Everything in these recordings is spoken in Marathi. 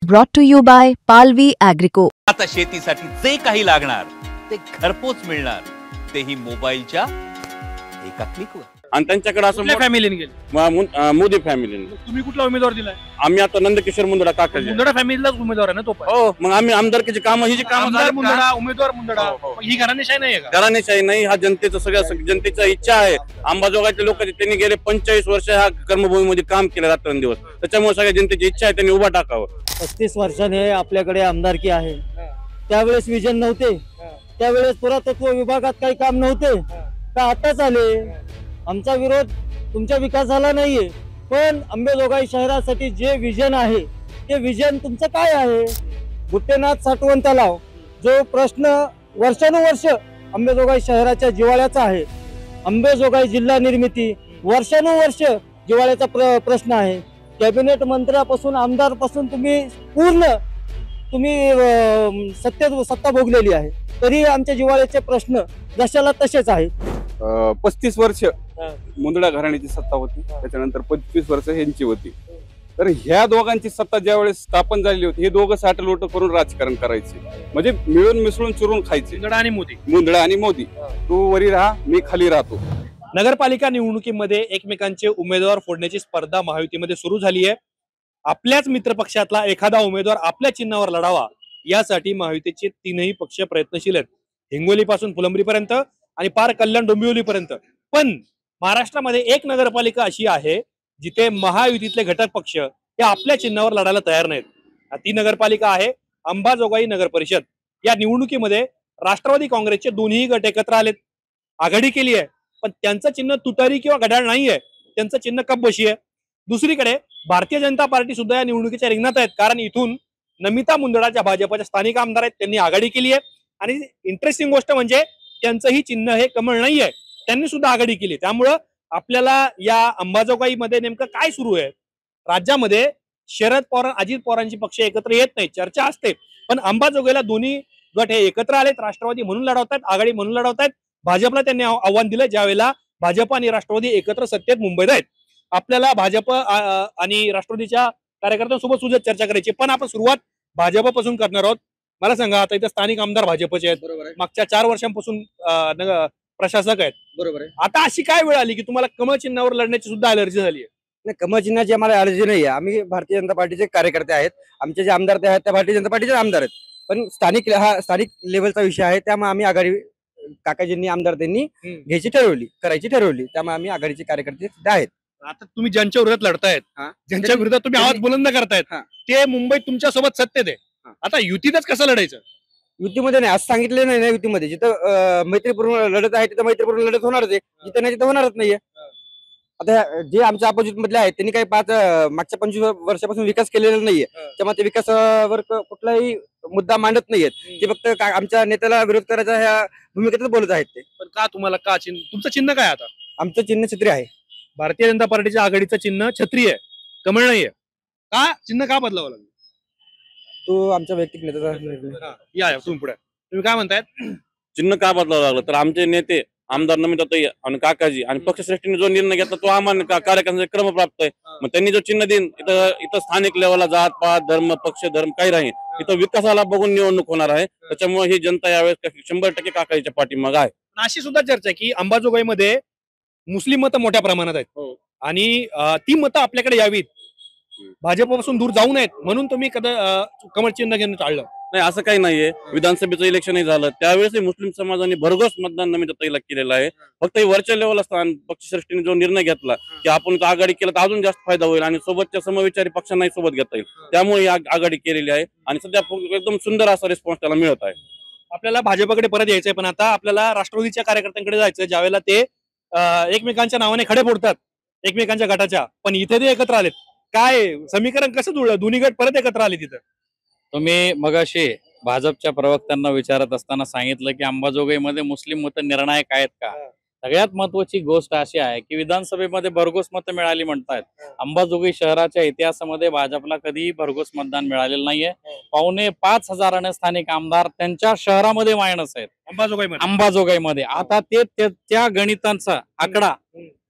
Brought to you by Palvi Agrico. आता शेतीसाठी जे काही लागणार ते घरपोच मिळणार, तेही मोबाईलच्या एका क्लिकवर. आणि त्यांच्याकडे असं फॅमिलीने गेले. मोदी फॅमिलीने. तुम्ही कुठला उमेदवार दिलाय? आम्ही आता नंदकिशोर मुंदडा काकाजी. मुंदडा फॅमिलीलाच उमेदवार आहे ना तो पण. हो, मग आम्ही आमदारकीची कामं ही जी कामं आमदार मुंदडा, उमेदवार मुंदडा, ही घराणेशाही नाही का? घराणेशाही नाही, हा जनतेचा सगळ्या जनतेचा इच्छा आहे. अंबाजोगाईचे लोक त्यांनी गेले 45 वर्ष ह्या कर्मभूमीमध्ये काम केलं रात्रंदिवस, त्याच्यामुळे सगळ्या जनतेची इच्छा आहे त्यांनी उभा टाकावं. 35 वर्षाने आपल्याकडे आमदारकी आहे. त्यावेळेस विजन नव्हते, त्यावेळेस पुरातत्व विभागात काही काम नव्हते का आताच आले. आमचा विरोध तुमच्या विकासाला नाहीये, पण अंबेजोगाई शहरासाठी जे विजन आहे ते विजन तुमचं काय आहे? बुट्टेनाथ साठवण तलाव जो प्रश्न वर्षानुवर्ष अंबेजोगाई शहराच्या जिव्हाळ्याचा आहे. अंबेजोगाई जिल्हा निर्मिती वर्षानुवर्ष जिव्हाळ्याचा प्रश्न आहे. कॅबिनेट मंत्र्यापासून आमदारपासून तुम्ही सत्ता भोगलेली आहे, तरी आमच्या जिव्हाळ्याचे प्रश्न जशाला तसेच आहेत. 35 वर्ष मुंदडा घराण्याची सत्ता होती, त्याच्यानंतर 25 वर्ष ह्यांची होती. तर ह्या दोघांची सत्ता ज्यावेळेस स्थापन झालेली होती, हे दोघं साठलोट करून राजकारण करायचे, म्हणजे मिळून मिसळून चुरून खायचे. मुंदडा आणि मोदी, तू वरी राहा मी खाली राहतो. नगरपालिका निवडणुकीमध्ये एकमेकांचे उमेदवार फोडण्याची स्पर्धा महायुतीमध्ये सुरू झाली आहे. आपल्याच मित्रपक्षातला एखादा उमेदवार आपल्या चिन्हावर लढावा यासाठी महायुतीचे तीनही पक्ष प्रयत्नशील आहेत, हिंगोलीपासून फुलंब्रीपर्यंत आणि पार कल्याण डोंबिवलीपर्यंत. पण महाराष्ट्रामध्ये एक नगरपालिका अशी आहे जिथे महायुतीतले घटक पक्ष हे आपल्या चिन्हावर लढायला तयार नाहीत. ती नगरपालिका आहे अंबाजोगाई नगर परिषद. या निवडणुकीमध्ये राष्ट्रवादी काँग्रेसचे दोन्ही गट एकत्र आलेत, आघाडी केली आहे, पण त्यांचं चिन्ह तुतारी किंवा घड्याळ नाहीये, त्यांचं चिन्ह कपबशी आहे. दुसरीकडे भारतीय जनता पार्टी सुद्धा या निवडणुकीच्या रिंगणात आहेत, कारण इथून नमिता मुंदडा भाजपच्या स्थानिक आमदार आहेत, त्यांनी आघाडी केली आहे. आणि इंटरेस्टिंग गोष्ट म्हणजे त्यांचंही चिन्ह हे कमळ नाहीये, त्यांनी सुद्धा आघाडी केली. त्यामुळं आपल्याला या अंबाजोगाईमध्ये नेमकं काय सुरू आहे? राज्यामध्ये शरद पवार अजित पवारांची पक्ष एकत्र येत नाही, चर्चा असते, पण अंबाजोगाईला दोन्ही गट हे एकत्र आलेत. राष्ट्रवादी म्हणून लढवतात, आघाडी म्हणून लढवतात. भाजपला त्यांनी आव्हान दिलं ज्यावेळेला भाजप आणि राष्ट्रवादी एकत्र सत्तेत मुंबईत आहेत. आपल्याला भाजप आणि राष्ट्रवादीच्या कार्यकर्त्यांसोबत सुद्धा चर्चा करायची, पण आपण सुरुवात भाजपपासून करणार आहोत. मला सांगा, आता इथं स्थानिक आमदार भाजपचे आहेत, मागच्या 4 वर्षांपासून प्रशासक आहेत, बरोबर आहे. आता अशी काय वेळ आली की तुम्हाला कमळ चिन्हावर लढण्याची सुद्धा अलर्जी झाली आहे? नाही, कमळ चिन्हाची आम्हाला अलर्जी नाही आहे. आम्ही भारतीय जनता पार्टीचे कार्यकर्ते आहेत. आमचे जे आमदार ते आहेत त्या भारतीय जनता पार्टीचे आमदार आहेत, पण स्थानिक लेवलचा विषय आहे, त्यामुळे आम्ही आघाडी काकाजींनी आमदार त्यांनी करायची ठरवली, त्यामुळे आम्ही आघाडीचे कार्यकर्ते सुद्धा आहेत. आता तुम्ही ज्यांच्या विरोधात लढतायत, ज्यांच्या विरोधात तुम्ही आवाज बुलंद करतायत, ते मुंबईत तुमच्या सोबत सत्तेत आहे. आता युतीतच कसं लढायचं? युतीमध्ये नाही असं सांगितलं नाही ना. युतीमध्ये जिथं मैत्रीपूर्ण लढत आहे तिथं मैत्रीपूर्ण लढत होणारच आहे, जिथं नाही तिथं होणारच नाहीये. आता जे आमच्या अपोजिट मधले आहेत त्यांनी काही मागच्या 25 वर्षापासून विकास केलेला नाहीये, त्यामुळे ते विकासावर कुठलाही मुद्दा मांडत नाहीयेत. ते फक्त आमच्या नेत्याला विरोध करायचा ह्या भूमिकेतच बोलत आहेत ते. पण का तुम्हाला का चिन्ह, तुमचं चिन्ह काय? आता आमचं चिन्ह छत्री आहे. भारतीय जनता पार्टीच्या आघाडीचं चिन्ह छत्री आहे, कमळ नाहीये. का चिन्ह का बदलावं लागलं? तो आमच्या वैयक्तिक नेत्याचा. या तुम्ही पुढे, तुम्ही काय म्हणतायत? चिन्ह का बदलावं लागलं तर आमचे नेते आमदार नमिताताई आणि काकाजी आणि पक्षश्रेष्ठीने जो निर्णय घेतला तो आम्हाला कार्यकर्त्यांचा क्रमप्राप्त आहे. मग त्यांनी जो चिन्ह देईन, इथं स्थानिक लेवलला जात पात धर्म पक्ष धर्म काही राहील, इथं विकासाला बघून निवडणूक होणार आहे. त्याच्यामुळे ही जनता यावेळेस 100% काकाजीच्या पाठीमागे आहे. अशी सुद्धा चर्चा आहे की अंबाजोगाईमध्ये मुस्लिम मतं मोठ्या प्रमाणात आहेत आणि ती मतं आपल्याकडे यावीत, भाजपपासून दूर जाऊ नयेत, म्हणून तुम्ही कमळ चिन्ह घेणं टाळलं. नाही, असं काही नाहीये. विधानसभेचं इलेक्शनही झालं त्यावेळेस मुस्लिम समाजाने भरघोस मतदान नमिताताईला केलेलं आहे. फक्त वरच्या लेवल असताना पक्षश्रेष्ठीने जो निर्णय घेतला की आपण आघाडी केला तर अजून जास्त फायदा होईल आणि सोबतच्या समविचारी पक्षांनाही सोबत घेता येईल, त्यामुळे आघाडी केलेली आहे आणि सध्या एकदम सुंदर असा रिस्पॉन्स त्याला मिळत आहे. आपल्याला भाजपकडे परत यायचंय, पण आता आपल्याला राष्ट्रवादीच्या कार्यकर्त्यांकडे जायचं, ज्यावेळेला ते एकमेकांच्या नावाने खडे फोडतात एकमेकांच्या गटाच्या, पण इथे ते एकत्र आलेत. काय समीकरण कसं जुळलं? दोन्ही गट परत एकत्र आले तिथं. तुम्ही मगाशी भाजपच्या प्रवक्त्यांना विचारत असताना सांगितलं की अंबाजोगाईमध्ये मुस्लिम मतं निर्णायक आहेत का? सगळ्यात महत्वाची गोष्ट अशी आहे की विधानसभेमध्ये भरघोस मतं मिळाली म्हणतायत. अंबाजोगाई शहराच्या इतिहासामध्ये भाजपला कधीही भरघोस मतदान मिळालेलं नाहीये. 4,500 स्थानिक आमदार त्यांच्या शहरामध्ये मायनस आहेत अंबाजोगाईमध्ये. आता ते त्या गणितांचा आकडा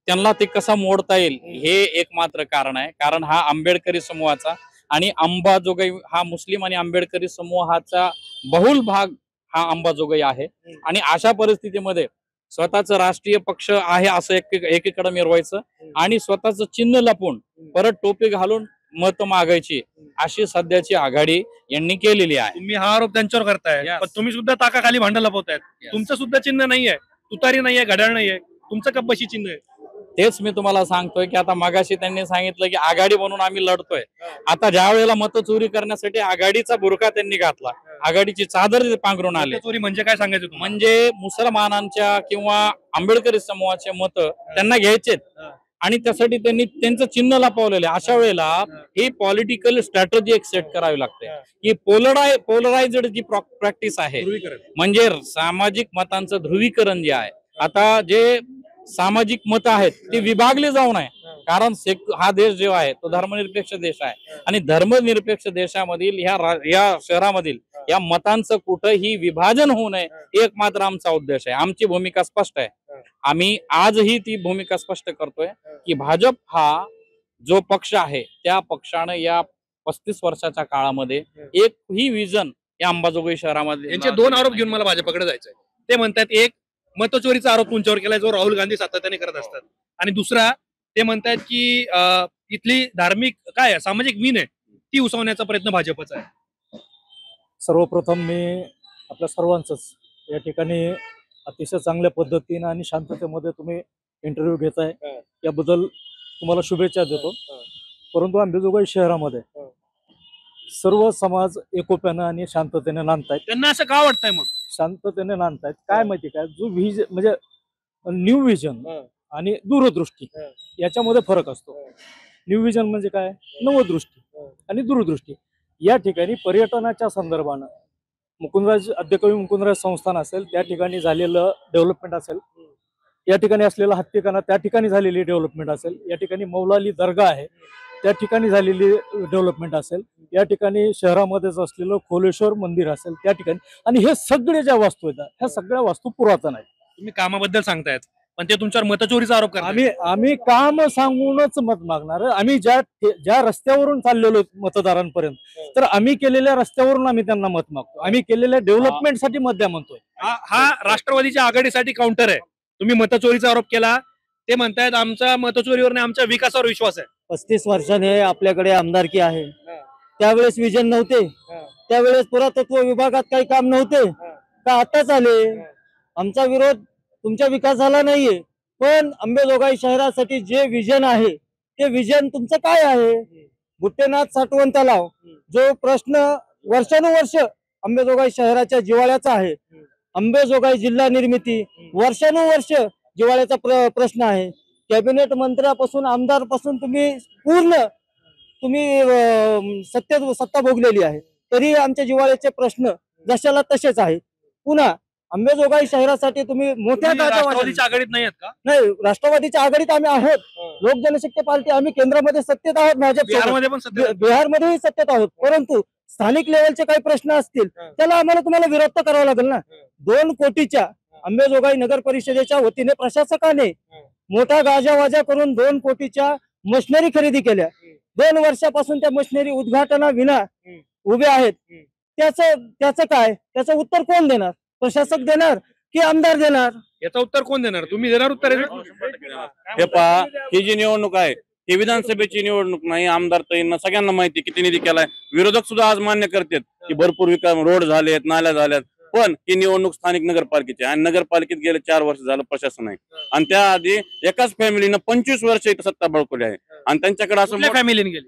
त्यांना ते कसा मोडता येईल हे एक मात्र कारण आहे. कारण हा आंबेडकरी समूहाचा आणि अंबाजोगाई हा मुस्लिम आणि आंबेडकरी समूहाचा बहुल भाग हा अंबाजोगाई आहे. आणि अशा परिस्थितीमध्ये स्वतःच राष्ट्रीय पक्ष आहे असं एकीकडे मिरवायचं आणि स्वतःच चिन्ह लपवून परत टोपी घालून मत मागायची अशी सध्याची आघाडी यांनी केलेली आहे. तुम्ही हा आरोप त्यांच्यावर करताय, Yes. पण तुम्ही सुद्धा ताकाखाली भांडण लपवतायत. तुमचं सुद्धा चिन्ह नाहीये, तुतारी नाहीये, घड्याळ नाहीये, तुमचं कब्बशी चिन्ह आहे. तेच मी तुम्हाला सांगतोय की आता मगाशी त्यांनी सांगितलं की आघाडी म्हणून आम्ही लढतोय. आता ज्या वेळेला मत चोरी करण्यासाठी आघाडीचा बुरखा त्यांनी घातला, आघाडीची चादर पांघरून आले, चोरी म्हणजे काय सांगायचं तुम्हाला? म्हणजे मुसलमानांच्या किंवा आंबेडकरी समूहाचे मत त्यांना घ्यायचेत आणि त्यासाठी त्यांनी त्यांचं चिन्ह लपवलेलं आहे. अशा वेळेला ही पॉलिटिकल स्ट्रॅटेजी एक सेट करावी लागते की पोलरायझड जी प्रॅक्टिस आहे, ध्रुवीकरण. म्हणजे सामाजिक मतांचं ध्रुवीकरण जे आहे. आता जे सामाजिक मत आहेत ते विभागले जाऊ नये, कारण हा देश जो आहे तो धर्मनिरपेक्ष देश आहे आणि धर्मनिरपेक्ष देशामधील या शहरामधील या मतांचं कुठंही विभाजन होऊ नये एक मात्र आमचा उद्देश आहे. आमची भूमिका स्पष्ट आहे. आम्ही आजही ती भूमिका स्पष्ट करतोय की भाजप हा जो पक्ष आहे त्या पक्षानं या 35 वर्षाच्या काळामध्ये एकही विजन या अंबाजोगाई शहरामध्ये. यांचे दोन आरोप घेऊन मला भाजपकडे जायचंय. ते म्हणतात एक मतचोरीचा आरोप तुमच्यावर केलाय जो राहुल गांधी सातत्याने करत असतात, आणि दुसरा ते म्हणतात की इथली धार्मिक काय सामाजिक मीन आहे ती उसवण्याचा प्रयत्न भाजपचा आहे. सर्वप्रथम मी आपल्या सर्वांचंच या ठिकाणी अतिशय चांगल्या पद्धतीने आणि शांततेमध्ये तुम्ही इंटरव्ह्यू घेताय याबद्दल तुम्हाला शुभेच्छा देतो. परंतु अंबाजोगाई शहरामध्ये सर्व समाज एकोप्यानं आणि शांततेने नांदतायत. त्यांना असं का वाटतंय मग? शांततेने नांदतायत. काय माहिती काय, जो म्हणजे न्यू विजन आणि दूरदृष्टी याच्यामध्ये फरक असतो. न्यू विजन म्हणजे काय, नवदृष्टी, आणि दूरदृष्टी. या ठिकाणी पर्यटनाच्या संदर्भानं मुकुंदराज आद्यकवी मुकुंदराज संस्थान असेल त्या ठिकाणी झालेलं डेव्हलपमेंट असेल, या ठिकाणी असलेला हत्तीखाना त्या ठिकाणी झालेली डेव्हलपमेंट असेल, या ठिकाणी मौलाली दर्गा आहे त्या ठिकाणी झालेली डेव्हलपमेंट असेल, या ठिकाणी शहरामध्येच असलेलं खोलेश्वर मंदिर असेल त्या ठिकाणी, आणि हे सगळे ज्या वास्तू आहेत ह्या सगळ्या वास्तू पुरातन आहेत. तुम्ही कामाबद्दल सांगतायत पण ते तुमच्यावर मतचोरीचा आरोप करतात. आम्ही काम सांगूनच मत मागणार. आम्ही ज्या रस्त्यावरून चाललेलो मतदारांपर्यंत, तर आम्ही केलेल्या रस्त्यावरून आम्ही त्यांना मत मागतो. आम्ही केलेल्या डेव्हलपमेंटसाठी मत द्या म्हणतोय. हा राष्ट्रवादीच्या आघाडीसाठी काउंटर आहे. तुम्ही मतचोरीचा आरोप केला, ते म्हणतायत आमचा मतचोरीवर नाही आमच्या विकासावर विश्वास आहे. 35 वर्षाने आपल्याकडे आमदारकी आहे. त्यावेळेस विजन नव्हते, त्यावेळेस पुरातत्व विभागात काही काम नव्हते का आताच आले. आमचा विरोध तुमच्या विकासाला नाहीये, पण अंबाजोगाई शहरासाठी जे विजन आहे ते विजन तुमचं काय आहे. बुट्टेनाथ साठवण तलाव जो प्रश्न वर्षानुवर्ष अंबाजोगाई शहराच्या जिव्हाळ्याचा आहे. अंबाजोगाई जिल्हा निर्मिती वर्षानुवर्ष जिव्हाळ्याचा प्रश्न आहे. कॅबिनेट मंत्र्यापासून आमदारपासून तुम्ही सत्ता भोगलेली आहे, तरी आमच्या जिव्हाळ्याचे प्रश्न जशाला तसेच आहेत. पुन्हा अंबाजोगाई शहरासाठी तुम्ही मोठ्या राष्ट्रवादीच्या आघाडीत नाही आहेत का? नाही, राष्ट्रवादीच्या आघाडीत आम्ही आहोत. लोक जनशक्ती पार्टी आम्ही केंद्रामध्ये सत्तेत आहोत. बिहारमध्ये पण सध्या बिहारमध्येही सत्तेत आहोत. परंतु स्थानिक लेवलचे काही प्रश्न असतील त्याला आम्हाला तुम्हाला विरोध तर करावा लागेल ना. 2 कोटीच्या अंबाजोगाई नगर परिषदेच्या वतीने प्रशासकाने मोठा गाजावाजा करून 2 कोटीच्या मशिनरी खरेदी केल्या. 2 वर्षापासून त्या मशिनरी उद्घाटनाविना उभे आहेत. त्याचं काय, त्याचं उत्तर कोण देणार? प्रशासक देणार की आमदार देणार? याचं उत्तर कोण देणार? तुम्ही देणार उत्तर? हे पहा, ही जी निवडणूक आहे ही विधानसभेची निवडणूक नाही. आमदार ताईंना सगळ्यांना माहिती किती निधी केलाय. विरोधक सुद्धा आज मान्य करतात की भरपूर विकास, रोड झालेत, नाल्या झाल्यात, पण ही निवडणूक स्थानिक नगरपालिकेची आणि नगरपालिकेत गेले 4 वर्ष झालं प्रशासन आहे. आणि त्याआधी एकाच फॅमिलीनं 25 वर्ष इथं सत्ता बळकवली आहे. आणि त्यांच्याकडे असं फॅमिलीने गेली.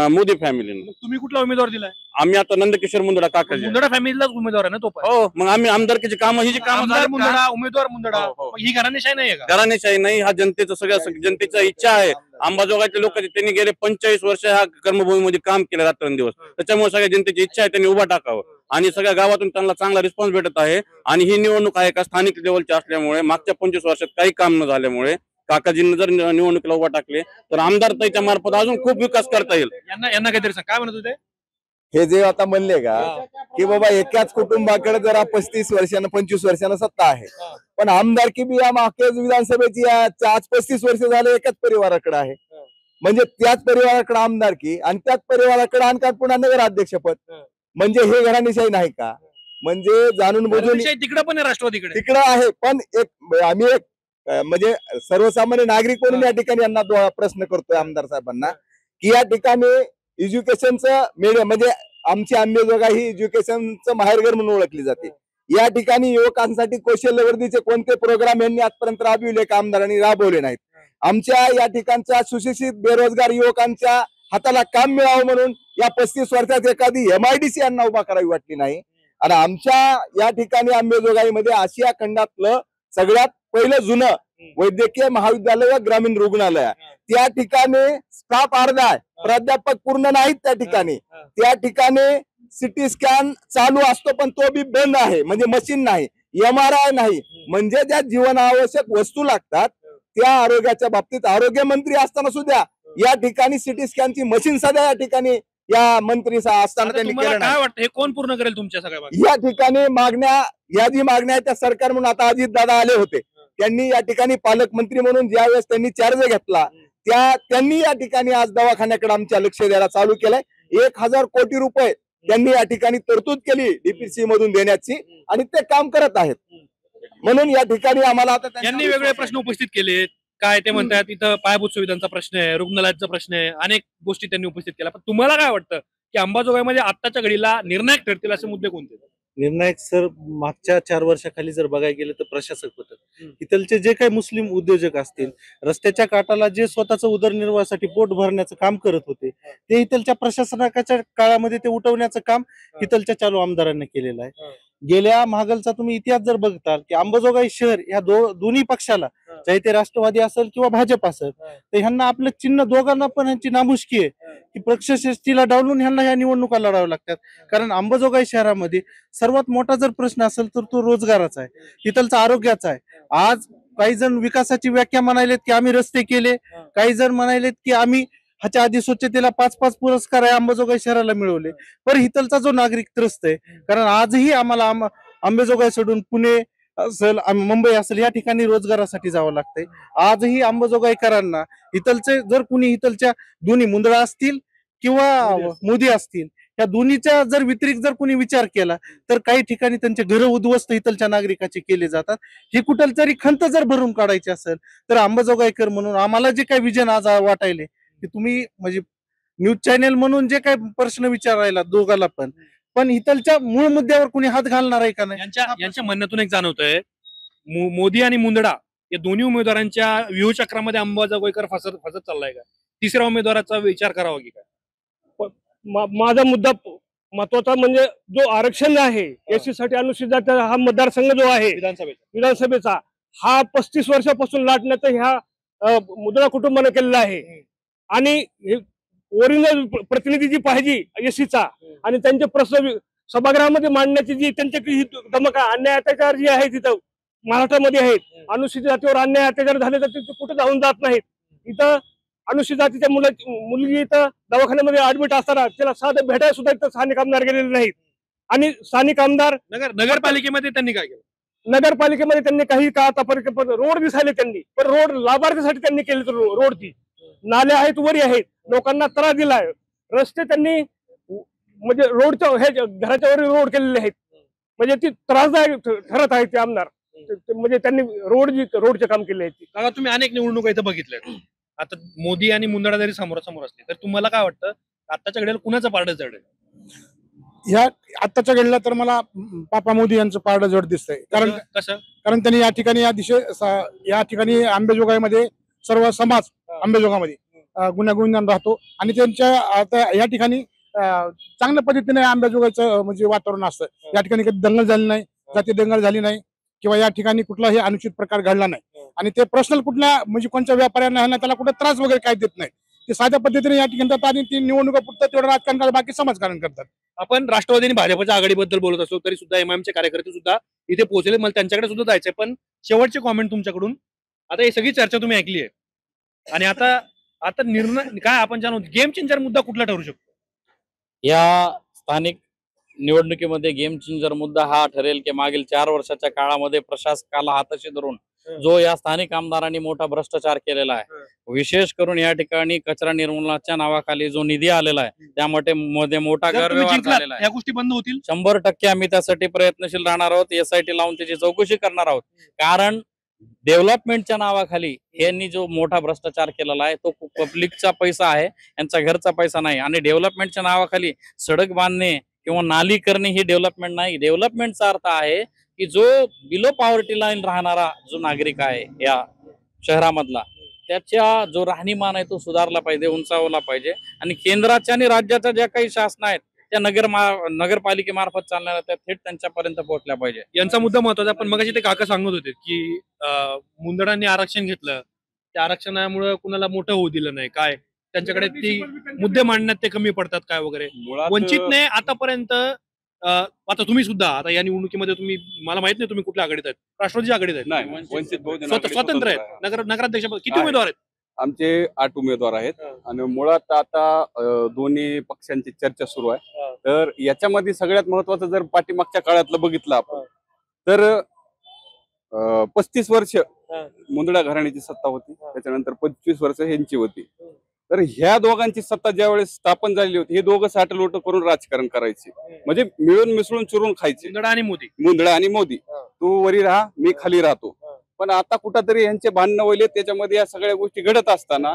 मोदी फॅमिलीनं. तुम्ही कुठला उमेदवार दिलाय? आम्ही आता नंदकिशोर मुंदडा काकाजी. मुंदडा फॅमिलीलाच उमेदवार आहे ना तो पण? हो, मग आम्ही आमदारकीची कामं ही जी कामं मुंदडा उमेदवार मुंदडा, हो. ही घराणेशाही नाहीये का? घराणेशाही नाही, हा जनतेचं सगळ्या जनतेचा इच्छा आहे. अंबाजोगाईच्या लोकांची त्यांनी गेले 45 वर्ष ह्या कर्मभूमीमध्ये काम केलं रात्रंदिवस. त्याच्यामुळे सगळ्या जनतेची इच्छा आहे त्यांनी उभा टाकावं आणि सगळ्या गावातून त्यांना चांगला रिस्पॉन्स भेटत आहे. आणि ही निवडणूक आहे का स्थानिक लेवलची असल्यामुळे मागच्या 25 वर्षात काही काम न झाल्यामुळे काकाजींनी जर निवडणुकीला उभा टाकले तर आमदार ताईच्या मार्फत अजून खूप विकास करता येईल. यांना काहीतरी सांग, काय म्हणत होते? हे जे आता म्हणले का की बाबा एकाच कुटुंबाकडे जरा 35 वर्षानं 25 वर्षानं सत्ता आहे, पण आमदारकी बी या मागच्या विधानसभेची आज 35 वर्ष झाले एकाच परिवाराकडे आहे. म्हणजे त्याच परिवाराकडे आमदारकी आणि त्याच परिवाराकडे आणखी पुन्हा नगराध्यक्षपद. म्हणजे हे घराणेशाही नाही का? म्हणजे जाणून बुजून तिकडे पण आहे राष्ट्रवादीकडे. तिकडं आहे, पण आम्ही म्हणजे सर्वसामान्य नागरिक म्हणून या ठिकाणी यांना प्रश्न करतोय आमदार साहेबांना की या ठिकाणी एज्युकेशनचं म्हणजे आमची अंबेजोगाई ही एज्युकेशनचं माहेरघर म्हणून ओळखली जाते. या ठिकाणी युवकांसाठी कौशल्यवर्धीचे कोणते प्रोग्राम यांनी आजपर्यंत राबविले का आमदारांनी? राबवले नाहीत. आमच्या या ठिकाणच्या सुशिक्षित बेरोजगार युवकांच्या हाताला काम मिळावं म्हणून या 35 वर्षात एखादी MIDC यांना उभा करावी वाटली नाही. आणि आमच्या या ठिकाणी अंबेजोगाईमध्ये आशिया खंडातलं सगळ्यात पहिलं जुनं वैद्यकीय महाविद्यालय व ग्रामीण रुग्णालय आहे. त्या ठिकाणी स्टाफ अर्धा आहे, प्राध्यापक पूर्ण नाहीत त्या ठिकाणी. त्या ठिकाणी सिटी स्कॅन चालू असतो पण तो बी बंद आहे, म्हणजे मशीन नाही, MRI नाही. म्हणजे ज्या जीवनावश्यक वस्तू लागतात त्या आरोग्याच्या बाबतीत आरोग्य मंत्री असताना सुद्धा या ठिकाणी सिटी स्कॅनची मशीन सध्या या ठिकाणी या मंत्री असताना त्यांनी केलं नाही. काय वाटतं हे कोण पूर्ण करेल तुमच्या सगळ्या मागण्या? या ठिकाणी या जी मागण्या आहेत त्या सरकार म्हणून आता अजित दादा आले होते, त्यांनी या ठिकाणी पालकमंत्री म्हणून ज्यावेळेस त्यांनी चार्ज घेतला त्यांनी या ठिकाणी आज दवाखान्याकडे आमच्या लक्ष द्यायला चालू केलंय. 1000 कोटी रुपये त्यांनी या ठिकाणी तरतूद केली DPC मधून देण्याची आणि ते काम करत आहेत. म्हणून या ठिकाणी आम्हाला आता यांनी वेगळे प्रश्न उपस्थित केले. काय ते म्हणतात इथं पायाभूत सुविधांचा प्रश्न आहे, रुग्णालयाचा प्रश्न आहे, अनेक गोष्टी त्यांनी उपस्थित केल्या. पण तुम्हाला काय वाटतं की अंबाजोगाईमध्ये आत्ताच्या घडीला निर्णायक ठरतील असे मुद्दे कोणते? निर्णायक सर मागच्या 4 वर्षाखाली जर बघायला गेलं तर प्रशासक होतं. इथलचे जे काही मुस्लिम उद्योजक असतील, रस्त्याच्या काठाला जे स्वतःचं उदरनिर्वाहासाठी पोट भरण्याचं काम करत होते, ते इथलच्या प्रशासनाच्या काळामध्ये ते उठवण्याचं काम इथलच्या चालू आमदारांनी केलेलं आहे. गेल्या महागलचा तुम्ही इतिहास जर बघताल की अंबाजोगाई शहर या दोन्ही पक्षाला, चाहे ते राष्ट्रवादी असेल किंवा भाजप असेल, तर ह्यांना आपलं चिन्ह दोघांना पण ह्यांची नामुष्की आहे की पक्षश्रेष्ठीला डावलून ह्यांना ह्या निवडणुका लढाव्या लागतात. कारण अंबाजोगाई शहरामध्ये सर्वात मोठा जर प्रश्न असेल तर तो रोजगाराचा आहे, इथलचा आरोग्याचा आहे. आज काही जण विकासाची व्याख्या म्हणालेत की आम्ही रस्ते केले, काही जण म्हणालेत की आम्ही ह्याच्या आधी स्वच्छतेला 5-5 पुरस्कार आहे अंबाजोगाई शहराला मिळवले. पण इथलचा जो नागरिक त्रस्त आहे, कारण आजही आम्हाला अंबाजोगाई सोडून पुणे असेल, मुंबई असेल या ठिकाणी रोजगारासाठी जावं लागतंय. आजही अंबाजोगाईकरांना इथलचे जर कुणी इथलच्या दोन्ही मुंदळा असतील किंवा मोदी असतील, या दोन्हीच्या जर व्यतिरिक्त जर कोणी विचार केला तर काही ठिकाणी त्यांचे घर उद्ध्वस्त इथलच्या नागरिकाचे केले जातात. ही कुठल तरी खंत जर भरून काढायची असेल तर अंबाजोगाईकर म्हणून आम्हाला जे काही विजन आज वाटायले की तुम्ही म्हणजे न्यूज चॅनेल म्हणून जे काही प्रश्न विचारायला दोघाला पण इथलच्या मूळ मुद्द्यावर कोणी हात घालणार आहे का नाही? यांच्या म्हणण्यातून एक जाणवतंय मोदी आणि मुंदडा या दोन्ही उमेदवारांच्या व्यूहचक्रामध्ये अंबाजोगाईकर फसत चाललाय का? तिसऱ्या उमेदवाराचा विचार करावा की काय? माझा मुद्दा महत्वाचा म्हणजे जो आरक्षण आहे एससी साठी अनुसूचित जाती हा मतदारसंघ जो आहे विधानसभेचा, हा 35 वर्षापासून लाटण्याचा ह्या मुंदडा कुटुंबाने केलेला आहे. आणि ओरिजिनल प्रतिनिधी जी पाहिजे एससीचा आणि त्यांचे प्रश्न सभागृहामध्ये मांडण्याची जी त्यांची धमक अन्याय अत्याचार जी आहे तिथं महाराष्ट्रामध्ये आहेत, अनुसूचित जातीवर अन्याय अत्याचार झाले तर तिथे कुठे जाऊन जात नाहीत. इथं अनुसूचित जातीच्या मुलगी इथं दवाखान्यामध्ये ऍडमिट असताना त्याला साधं भेटायला सुद्धा इथं स्थानिक आमदार गेलेले नाहीत. आणि स्थानिक आमदार नगरपालिकेमध्ये त्यांनी काय केलं? नगरपालिकेमध्ये त्यांनी काही का आतापर्यंत रोड दिसायले त्यांनी, पण रोड लाभार्थीसाठी त्यांनी केले रोड ती नाले आहेत वरी आहेत, लोकांना त्रास दिलाय. रस्ते त्यांनी म्हणजे रोडच्या हे घराच्या वरील रोड केलेले आहेत, म्हणजे ती त्रासदायक ठरत आहे ते आमदार. म्हणजे त्यांनी रोडचे काम केले आहे. काका तुम्ही अनेक निवडणुका इथं बघितल्या, आता मोदी आणि मुंदडा जरी समोरासमोर असले तर तुम्हाला काय वाटतं आताच्या घडीला कुणाचं पारडं जड आहे? ह्या आताच्या घडीला तर मला पापा मोदी यांचं पारडं जड दिसतंय. कारण कसं? कारण त्यांनी या ठिकाणी या ठिकाणी अंबेजोगाईमध्ये सर्व समाज अंबेजोगामध्ये गुण्यागुण्यान राहतो आणि त्यांच्या आता या ठिकाणी चांगल्या पद्धतीने अंबेजोगाईचं म्हणजे वातावरण असतं. या ठिकाणी कधी दंगल झाली नाही, जाती दंगल झाली नाही किंवा या ठिकाणी कुठलाही अनुचित प्रकार घडला नाही. आणि ते पर्सनल कुठल्या म्हणजे कोणत्या व्यापाऱ्यांना आहे ना त्याला कुठे त्रास वगैरे काय देत नाही. ते साध्या पद्धतीने या ठिकाणी जातात आणि ती निवडणुका पुरतात तेवढं राजकारण करतात, बाकी समाजकारण करतात. आपण राष्ट्रवादी आणि भाजपच्या आघाडीबद्दल बोलत असतो तरी सुद्धा एमआयएमचे कार्यकर्ते सुद्धा इथे पोहोचले. मला त्यांच्याकडे सुद्धा जायचंय, पण शेवटचे कॉमेंट तुमच्याकडून. आता ही सगळी चर्चा तुम्ही ऐकली आहे आणि आता निर्णय काय आपण जाणून गेम चेंजर मुद्दा कुठला ठरू शकतो? या स्थानिक निवडणुकीमध्ये गेम चेंजर मुद्दा हा ठरेल की मागील 4 वर्षाच्या काळामध्ये प्रशासकाला हाताशी धरून जो या स्थानिक आमदारांनी मोठा भ्रष्टाचार केलेला आहे. विशेष करून या ठिकाणी कचरा निर्मूलनाच्या नावाखाली जो निधी आलेला आहे त्यामध्ये मोठा जर तुम्ही गैरव्यवहार जिंकलात, झालेला आहे. या गोष्टी बंद होतील. 100% आम्ही त्यासाठी प्रयत्नशील राहणार आहोत. SIT लावून त्याची चौकशी करणार आहोत. कारण डेव्हलपमेंटच्या नावाखाली यांनी जो मोठा भ्रष्टाचार केलेला आहे तो पब्लिकचा पैसा आहे, यांचा घरचा पैसा नाही. आणि डेव्हलपमेंटच्या नावाखाली सडक बांधणे किंवा नाली करणे ही डेव्हलपमेंट नाही. डेव्हलपमेंटचा अर्थ आहे की जो बिलो पॉवर्टी लाईन राहणारा जो नागरिक आहे या शहरामधला त्याच्या जो राहणीमान आहे तो सुधारला पाहिजे, उंचावला पाहिजे. आणि केंद्राच्या आणि राज्याच्या ज्या काही शासना आहेत त्या नगरपालिकेमार्फत चालणाऱ्या त्या थेट त्यांच्यापर्यंत पोहोचल्या पाहिजे. यांचा मुद्दा महत्वाचा. पण मगाशी ते काका सांगत होते की मुंदडांनी आरक्षण घेतलं, त्या आरक्षणामुळे कुणाला मोठं होऊ दिलं नाही, काय त्यांच्याकडे ती मुद्दे मांडण्यात ते कमी पडतात काय वगैरे. वंचितने आतापर्यंत आता तुम्ही सुद्धा आता या निवडणुकीमध्ये तुम्ही, मला माहित नाही तुम्ही कुठल्या आघाडीत आहेत, राष्ट्रवादीच्या आघाडीत आहेत? नाही, वंचित बहुजन स्वतंत्र आहेत. नगराध्यक्ष किती उमेदवार आहेत? आमचे 8 उमेदवार आहेत. आणि मुळात आता दोन्ही पक्षांची चर्चा सुरू आहे. तर याच्यामध्ये सगळ्यात महत्वाचं जर पाठीमागच्या काळातलं बघितलं आपण तर 35 वर्ष मुंदडा घराण्याची सत्ता होती, त्याच्यानंतर 25 वर्ष ह्यांची होती. तर ह्या दोघांची सत्ता ज्यावेळेस स्थापन झाली होती हे दोघं साठलोट करून राजकारण करायचे, म्हणजे मिळून मिसळून चुरून खायचे. मुंदडा आणि मोदी, तू वरी राहा मी खाली राहतो. पण आता कुठंतरी यांचे भांडणं वळले. त्याच्यामध्ये या सगळ्या गोष्टी घडत असताना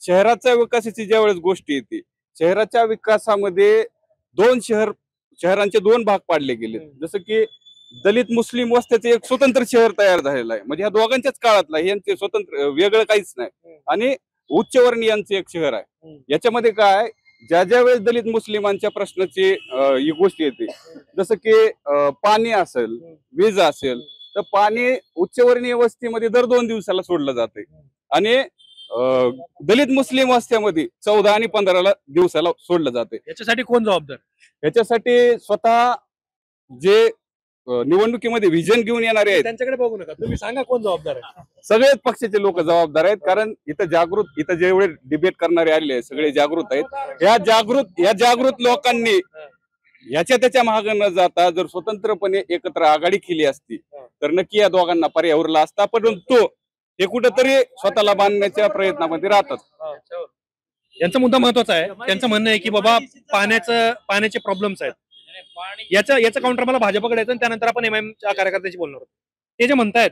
शहराच्या विकासाची ज्यावेळेस गोष्टी येते, शहराच्या विकासामध्ये शहरांचे 2 भाग पाडले गेले. जसं की दलित मुस्लिम वस्त्याचे एक स्वतंत्र शहर तयार झालेलं आहे, म्हणजे ह्या दोघांच्याच काळातला, यांचे स्वतंत्र वेगळं काहीच नाही. आणि उच्चवर्णीयांचं एक शहर आहे. याच्यामध्ये काय, ज्या वेळेस दलित मुस्लिमांच्या प्रश्नाची ही गोष्ट येते, जसं की पाणी असेल, वीज असेल, तर पाणी उच्चवर्णीय वस्तीमध्ये दर 2 दिवसाला सोडलं जाते आणि दलित मुस्लिम वस्त्यामध्ये 14 आणि 15 दिवसाला सोडलं जाते. याच्यासाठी कोण जबाबदार? याच्यासाठी स्वतः जे निवडणुकीमध्ये व्हिजन घेऊन येणारे आहेत त्यांच्याकडे बघू नका, तुम्ही सांगा कोण जबाबदार आहे. सगळेच पक्षाचे लोक जबाबदार आहेत. कारण इथं जेवढे डिबेट करणारे आलेले आहेत सगळे जागृत आहेत. या जागृत लोकांनी याच्या त्याच्या मागे न जाता जर स्वतंत्रपणे एकत्र आघाडी केली असती तर नक्की या दोघांना पर्याय उरला असता. परंतु हे कुठेतरी स्वतःला बांधण्याच्या प्रयत्नामध्ये राहतात. यांचा मुद्दा महत्वाचा आहे. त्यांचं म्हणणं आहे की बाबा पाण्याचे प्रॉब्लेम्स आहेत. याचं काउंटर मला भाजपकडे येतं, त्यानंतर आपण MIMच्या कार्यकर्त्यांशी बोलणार आहोत. ते जे म्हणतायत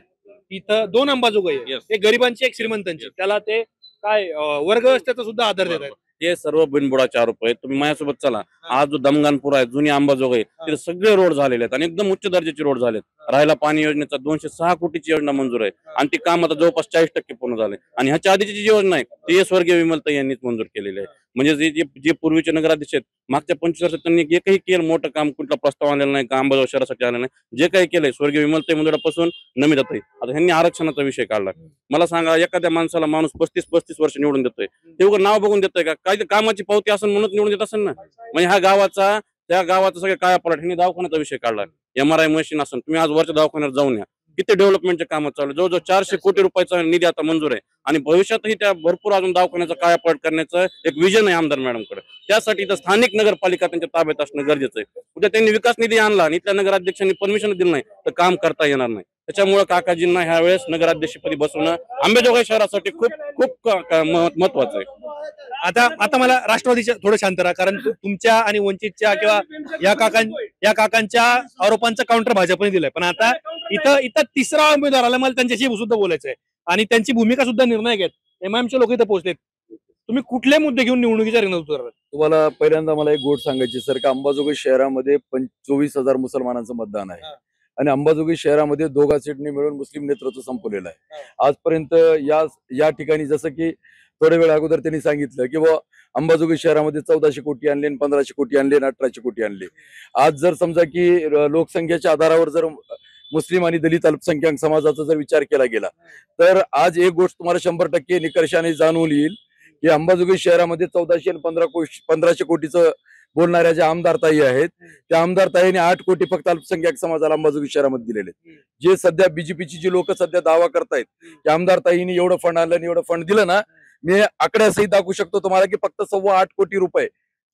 इथं 2 अंबाजोगाई आहे, एक गरिबांची एक श्रीमंतांची, त्याला ते काय वर्ग व्यवस्थेचा सुद्धा आधार देत आहेत. हे सर्व बिनबुडाचे आरोप आहेत. तुम्ही माझ्यासोबत चला, आज जो दमगानपूर आहे, जुनी अंबाजोगाई, तिथे सगळे रोड झालेले आहेत आणि एकदम उच्च दर्जाचे रोड झालेत. राहिला पाणी योजनेचा 206 कोटीची योजना मंजूर आहे आणि ती काम आता जवळपास 40% पूर्ण झाले. आणि ह्याच्या आधीची जी योजना आहे ती स्वर्गीय विमलताई यांनीच मंजूर केलेली आहे. म्हणजे जे पूर्वीचे नगराध्यक्ष आहेत मागच्या 25 वर्षात त्यांनी जे काही केलं मोठं काम, कुठला प्रस्ताव आलेला नाही का अंबाजोगाई शहरासाठी आलेला नाही, जे काही केलंय स्वर्गीय विमलताई मंदिरापासून नमिताताई, आता ह्यांनी आरक्षणाचा विषय काढला. मला सांगा, एखाद्या माणसाला माणूस 35 वर्ष निवडून देतोय, ते उगाच नाव बघून देतोय का? काय कामाची पावती असेल म्हणून निवडून देत असेल ना. म्हणजे त्या गावाचा सगळं काय पलट, ह्यांनी दवाखान्याचा विषय काढला. MRI मशीन असेल, तुम्ही आज वरच्या दवाखान्यात जाऊन या, किती डेव्हलपमेंटचे कामं चालू, जवळजवळ 400 कोटी रुपयाचा निधी आता मंजूर आहे. आणि भविष्यातही त्या भरपूर अजून दवाखान्याचा कायापालट करण्याचं एक विजन आहे आमदार मॅडमकडे. त्यासाठी इथं स्थानिक नगरपालिका त्यांच्या ताब्यात असणं गरजेचं आहे. उद्या त्यांनी विकास निधी आणला आणि इथल्या नगराध्यक्षांनी परमिशन दिलं नाही तर काम करता येणार नाही. त्याच्यामुळे काकाजींना ह्या वेळेस नगराध्यक्षपदी बसवणं अंबाजोगाई शहरासाठी खूप खूप महत्वाचं आहे. आता मला राष्ट्रवादीच्या थोडं शांत राहा, कारण तुमच्या आणि वंचितच्या किंवा या काकांच्या आरोपांचं काउंटर भाजपने दिलंय. पण आता इथं तिसरा उमेदवार आला, मला त्यांच्याशी सुद्धा बोलायचंय आणि त्यांची भूमिका सुद्धा निर्णायक आहेत. MIMचे लोक इथं पोहोचलेत. तुम्ही कुठले मुद्दे घेऊन निवडणुकीच्या रिंगणात उतरलात? तुम्हाला पहिल्यांदा मला एक गोष्ट सांगायची सर, का अंबाजोगाई शहरामध्ये 24,000 मुसलमानांचं मतदान आहे आणि अंबाजोगाई शहरामध्ये दोघा सीटने मिळून मुस्लिम नेतृत्व संपवलेलं आहे. आजपर्यंत या ठिकाणी जसं की थोड्या वेळ अगोदर त्यांनी सांगितलं की अंबाजोगाई शहरामध्ये 1400 कोटी आणले, 1500 कोटी आणले, 1800 कोटी आणले. आज जर समजा की लोकसंख्येच्या आधारावर जर मुस्लिम आणि दलित अल्पसंख्याक समाजाचा जर विचार केला गेला तर आज एक गोष्ट तुम्हाला 100% निकर्षाने जाणवून येईल की अंबाजोगाई शहरामध्ये 1400 आणि 1500 कोटीचं बोलणाऱ्या ज्या आमदारताई आहेत त्या आमदारताईने 8 कोटी फक्त अल्पसंख्याक समाजाला अंबाजोगाई शहरामध्ये दिलेले. जे सध्या बीजेपीची जी लोक सध्या दावा करतायत की आमदारताईने एवढं फंड आणलं आणि एवढं फंड दिलं ना, मी आकड्यासहित दाखवू शकतो तुम्हाला की फक्त 8.25 कोटी रुपये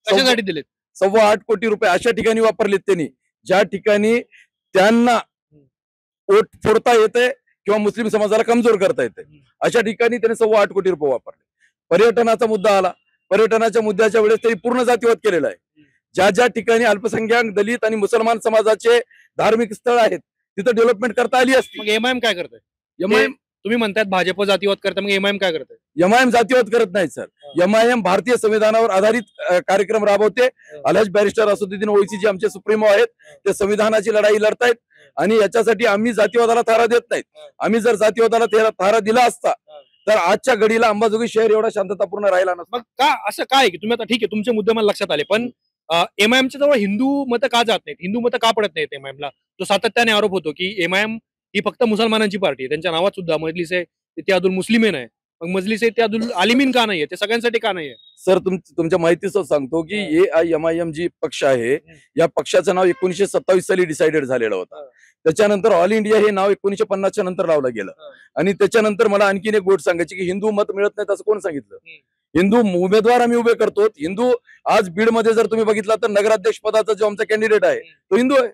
कशासाठी दिलेत? 8.25 कोटी रुपये अशा ठिकाणी वापरलेत त्यांनी ज्या ठिकाणी त्यांना वोट फोडता येते किंवा मुस्लिम समाजाला कमजोर करता येते. अशा ठिकाणी त्याने 8.25 कोटी रुपये वापरले. पर्यटनाचा मुद्दा आला. पर्यटनाच्या मुद्द्याच्या वेळेस त्यांनी पूर्ण जातीवाद केलेला आहे. ज्या ज्या ठिकाणी अल्पसंख्याक दलित आणि मुसलमान समाजाचे धार्मिक स्थळ आहेत तिथं डेव्हलपमेंट करता आली असती. मग एमआयएम काय करतंय? एमआयएम तुम्ही म्हणतात भाजप जातीवाद करते, मग एमआयएम काय करतंय? एमआयएम जातीवाद करत नाही सर. एमआयएम भारतीय संविधानावर आधारित कार्यक्रम राबवते. अलहज बॅरिस्टर असदुद्दीन ओवैसी जे आमचे सुप्रीमो आहेत ते संविधानाची लढाई लढतायत आणि याच्यासाठी आम्ही जातीवादाला थारा देत नाहीत. आम्ही जर जातीवादाला थारा दिला असता तर आजच्या घडीला अंबाजोगाई शहर एवढा शांततापूर्ण राहिला नसता. मग का असं काय की तुम्ही आता ठीक आहे तुमचे मुद्दे मला लक्षात आले, पण एमआयएमच्या जवळ हिंदू मतं का जात नाहीत? हिंदू मतं का पडत नाहीत एमआयएमला? तो सातत्याने आरोप होतो की एमआयएम ही फक्त मुसलमानांची पार्टी आहे. त्यांच्या नावात सुद्धा मजलिस आहे इत्यादुल मुस्लिमीन आहे. मग मजलिस इत्यादुल आलिमीन का नाहीये? ते सगळ्यांसाठी का नाहीये? सर तुमच्या माहितीचं सांगतो की AIMIM जी पक्ष आहे या पक्षाचं नाव 1927 साली डिसाइडेड झालेलं होतं. त्याच्यानंतर ऑल इंडिया हे नाव 1950च्या नंतर लावलं गेलं. आणि त्याच्यानंतर मला आणखीन एक गोष्ट सांगायची की हिंदू मत मिळत नाहीत असं कोण सांगितलं? हिंदू उमेदवार आम्ही उभे करतो. हिंदू आज बीड मध्ये जर तुम्ही बघितला तर नगराध्यक्ष पदाचा जो आमचा कॅन्डिडेट आहे तो हिंदू आहे.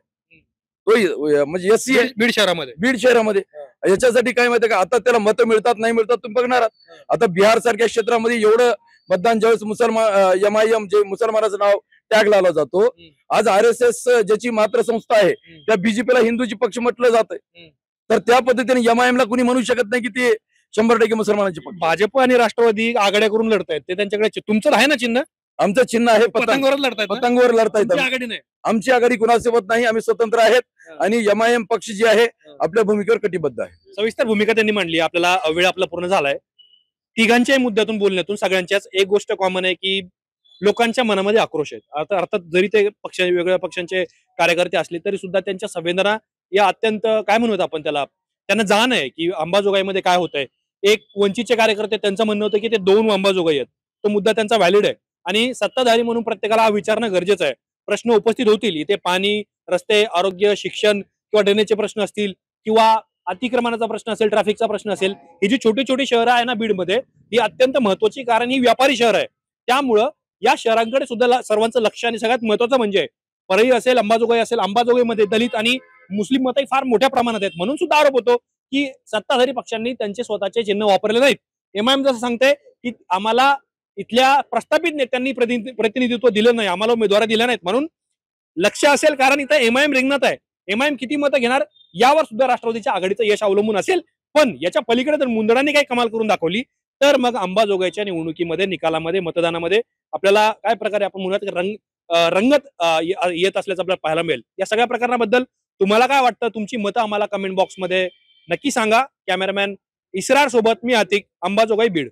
तो म्हणजे SC आहे बीड शहरामध्ये. बीड शहरामध्ये. याच्यासाठी काय माहितीये का, आता त्याला मतं मिळतात नाही मिळतात तुम्ही बघणार आहात. आता बिहार सारख्या क्षेत्रामध्ये एवढं मतदान ज्यावेळेस मुसलमान MIM जे मुसलमानाचं नाव टॅग लावला जातो, आज RSS ज्याची मात्र संस्था आहे त्या बीजेपीला हिंदूची पक्ष म्हटलं जात आहे. तर त्या पद्धतीने MIM ला कुणी म्हणू शकत नाही की ते 100% मुसलमानांचे पक्ष. भाजप आणि राष्ट्रवादी आघाड्या करून लढतायत, ते त्यांच्याकडे तुमचं आहे ना चिन्ह? आमचं चिन्ह आहे पतंगवरच लढतायत. पतंगवर लढतायत. आघाडी नाही. आमची आघाडी कुणासोबत नाही. आम्ही स्वतंत्र आहेत आणि MIM पक्ष जे आहे आपल्या भूमिकेवर कटिबद्ध आहे. सविस्तर भूमिका त्यांनी मांडली. आपल्याला वेळ आपला पूर्ण झालाय. तिघांच्याही मुद्द्यातून बोलण्यातून सगळ्यांच्याच एक गोष्ट कॉमन आहे की लोकांच्या मनामध्ये आक्रोश आहेत. आता अर्थात जरी ते पक्ष वेगवेगळ्या पक्षांचे कार्यकर्ते असले तरी सुद्धा त्यांच्या संवेदना या अत्यंत काय म्हणूयात आपण त्याला, त्यांना जाण आहे की अंबाजोगाईमध्ये काय होतंय. एक वंचितचे कार्यकर्ते त्यांचं म्हणणं होतं की ते 2 अंबाजोगाई आहेत. तो मुद्दा त्यांचा व्हॅलिड आहे आणि सत्ताधारी म्हणून प्रत्येकाला हा विचारणं गरजेचं आहे. प्रश्न उपस्थित होतील इथे, पाणी, रस्ते, आरोग्य, शिक्षण किंवा ड्रेनेजचे प्रश्न असतील किंवा अतिक्रमणाचा प्रश्न असेल, ट्रॅफिकचा प्रश्न असेल. ही जी छोटी छोटी शहरं आहे ना बीडमध्ये, ही अत्यंत महत्वाची, कारण ही व्यापारी शहर आहे. त्यामुळं या शहरांकडे सुद्धा सर्वांचं लक्ष आणि सगळ्यात महत्वाचं म्हणजे परळी असेल, अंबाजोगाई असेल, अंबाजोगाईमध्ये दलित आणि मुस्लिम मतही फार मोठ्या प्रमाणात आहेत. म्हणून सुद्धा आरोप होतो की सत्ताधारी पक्षांनी त्यांचे स्वतःचे चिन्ह वापरले नाहीत. MIM जसं सांगते की आम्हाला इथल्या प्रस्थापित नेत्यांनी प्रतिनिधित्व दिलं नाही, आम्हाला उमेदवार दिल्या नाहीत. म्हणून लक्ष असेल, कारण इथं MIM रिंगणात आहे. MIM किती मतं घेणार यावर सुद्धा राष्ट्रवादीच्या आघाडीचं यश अवलंबून असेल. पण याच्या पलीकडे जर मुंदडांनी काही कमाल करून दाखवली तर मग अंबाजोगाईच्या निवडणुकीमध्ये, निकालामध्ये, मतदानामध्ये आपल्याला काय प्रकारे आपण म्हणूयात रंगत येत असल्याचं आपल्याला पाहायला मिळेल. या सगळ्या प्रकरणाबद्दल तुम्हाला काय वाटतं? तुमची मतं आम्हाला कमेंट बॉक्समध्ये नक्की सांगा. कॅमेरामॅन इसरार सोबत मी आतिक, अंबाजोगाई, बीड.